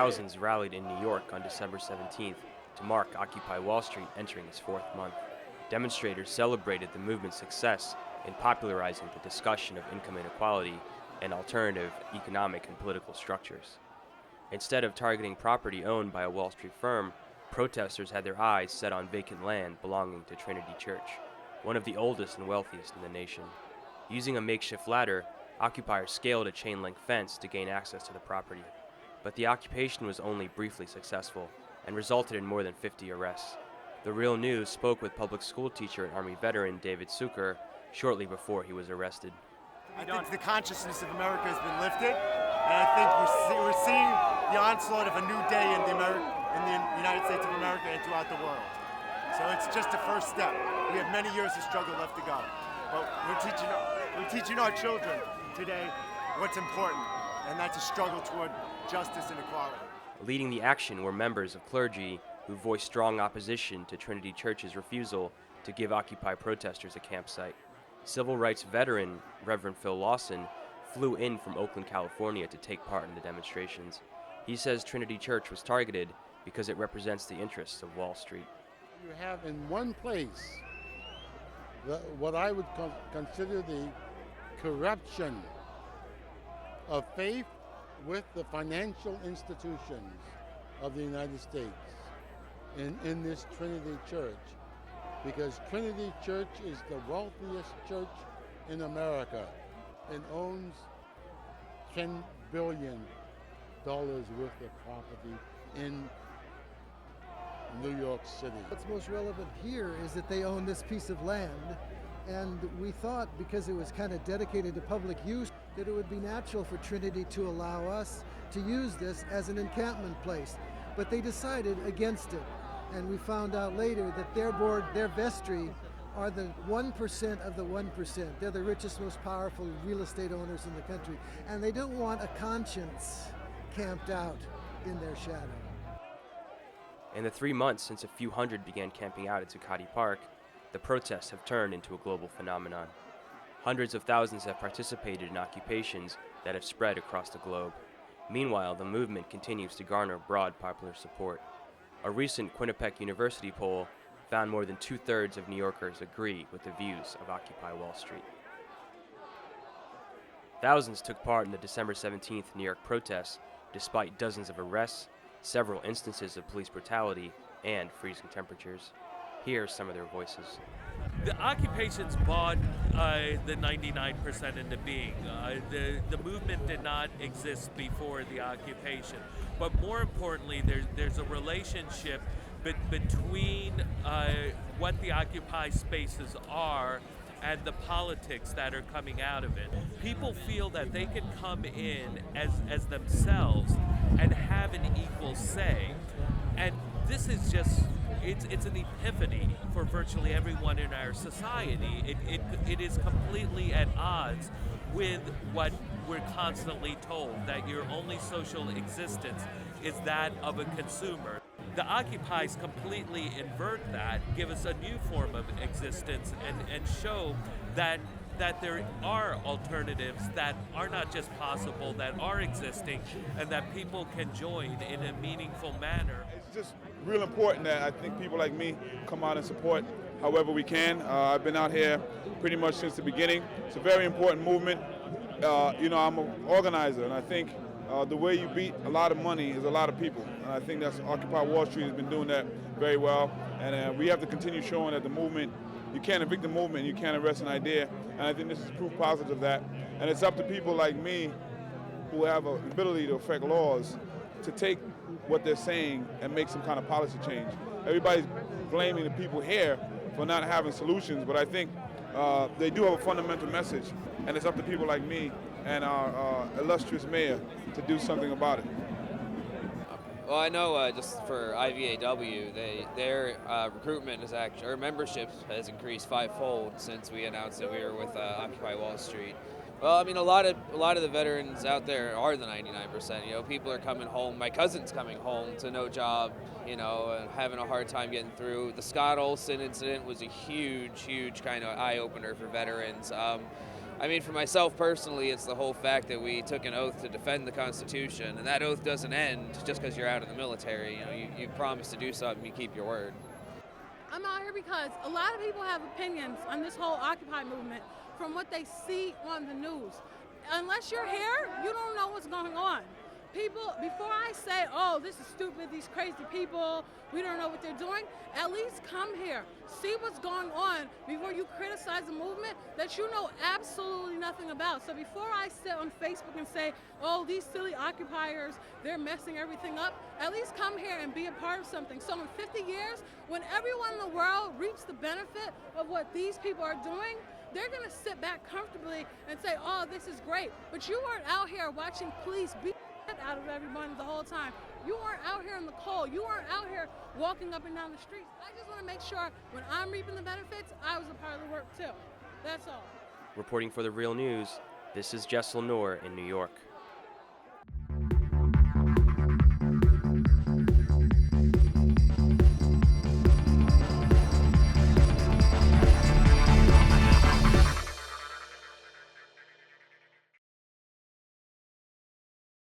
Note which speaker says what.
Speaker 1: Thousands rallied in New York on December 17th to mark Occupy Wall Street entering its fourth month. Demonstrators celebrated the movement's success in popularizing the discussion of income inequality and alternative economic and political structures. Instead of targeting property owned by a Wall Street firm, protesters had their eyes set on vacant land belonging to Trinity Church, one of the oldest and wealthiest in the nation. Using a makeshift ladder, occupiers scaled a chain-link fence to gain access to the property. But the occupation was only briefly successful and resulted in more than 50 arrests. The Real News spoke with public school teacher and Army veteran David Suker shortly before he was arrested.
Speaker 2: I think the consciousness of America has been lifted, and I think we're seeing the onslaught of a new day in the United States of America and throughout the world. So it's just a first step. We have many years of struggle left to go, but we're teaching our children today what's important, and that's a struggle toward justice and equality.
Speaker 1: Leading the action were members of clergy who voiced strong opposition to Trinity Church's refusal to give Occupy protesters a campsite. Civil rights veteran Reverend Phil Lawson flew in from Oakland, California to take part in the demonstrations. He says Trinity Church was targeted because it represents the interests of Wall Street.
Speaker 3: You have in one place what I would consider the corruption of faith with the financial institutions of the United States in this Trinity Church, because Trinity Church is the wealthiest church in America and owns $10 billion worth of property in New York City.
Speaker 4: What's most relevant here is that they own this piece of land, and we thought, because it was kind of dedicated to public use, that it would be natural for Trinity to allow us to use this as an encampment place. But they decided against it, and we found out later that their board, their vestry, are the 1% of the 1%. They're the richest, most powerful real estate owners in the country, and they don't want a conscience camped out in their shadow.
Speaker 1: In the 3 months since a few hundred began camping out at Zuccotti Park, the protests have turned into a global phenomenon. Hundreds of thousands have participated in occupations that have spread across the globe. Meanwhile, the movement continues to garner broad popular support. A recent Quinnipiac University poll found more than 2/3 of New Yorkers agree with the views of Occupy Wall Street. Thousands took part in the December 17th New York protests, despite dozens of arrests, several instances of police brutality, and freezing temperatures. Here are some of their voices.
Speaker 5: The occupations brought the 99% into being. The movement did not exist before the occupation. But more importantly, there's a relationship between what the Occupy spaces are and the politics that are coming out of it. People feel that they can come in as themselves and have an equal say. And this is just, it's an epiphany for virtually everyone in our society. It is completely at odds with what we're constantly told, that your only social existence is that of a consumer. The Occupies completely invert that, give us a new form of existence, and show that there are alternatives that are not just possible, that are existing, and that people can join in a meaningful manner.
Speaker 6: It's just real important that I think people like me come out and support however we can. I've been out here pretty much since the beginning. It's a very important movement. I'm an organizer, and I think the way you beat a lot of money is a lot of people. And I think that's Occupy Wall Street has been doing that very well. And we have to continue showing that the movement, you can't evict the movement, you can't arrest an idea. And I think this is proof positive of that. And it's up to people like me who have an ability to affect laws to take what they're saying and make some kind of policy change. Everybody's blaming the people here for not having solutions, but I think they do have a fundamental message. And it's up to people like me and our illustrious mayor to do something about it.
Speaker 7: Well, I know just for IVAW, their recruitment is actually, or membership has increased fivefold since we announced that we were with Occupy Wall Street. Well, I mean, a lot of the veterans out there are the 99%. People are coming home. My cousin's coming home to no job, and having a hard time getting through. The Scott Olson incident was a huge kind of eye-opener for veterans. I mean, for myself personally, it's the whole fact that we took an oath to defend the Constitution, and that oath doesn't end just because you're out of the military. You know, you promise to do something, you keep your word.
Speaker 8: I'm out here because a lot of people have opinions on this whole Occupy movement from what they see on the news. Unless you're here, you don't know what's going on. People, before I say, oh, this is stupid, these crazy people, we don't know what they're doing, at least come here, see what's going on before you criticize a movement that you know absolutely nothing about. So before I sit on Facebook and say, oh, these silly occupiers, they're messing everything up, at least come here and be a part of something. So in 50 years, when everyone in the world reaps the benefit of what these people are doing, they're gonna sit back comfortably and say, oh, this is great. But you weren't out here watching police beat out of everyone the whole time. You weren't out here in the cold. You weren't out here walking up and down the streets. I just want to make sure when I'm reaping the benefits, I was a part of the work too. That's all.
Speaker 1: Reporting for The Real News, this is Jessel Noor in New York.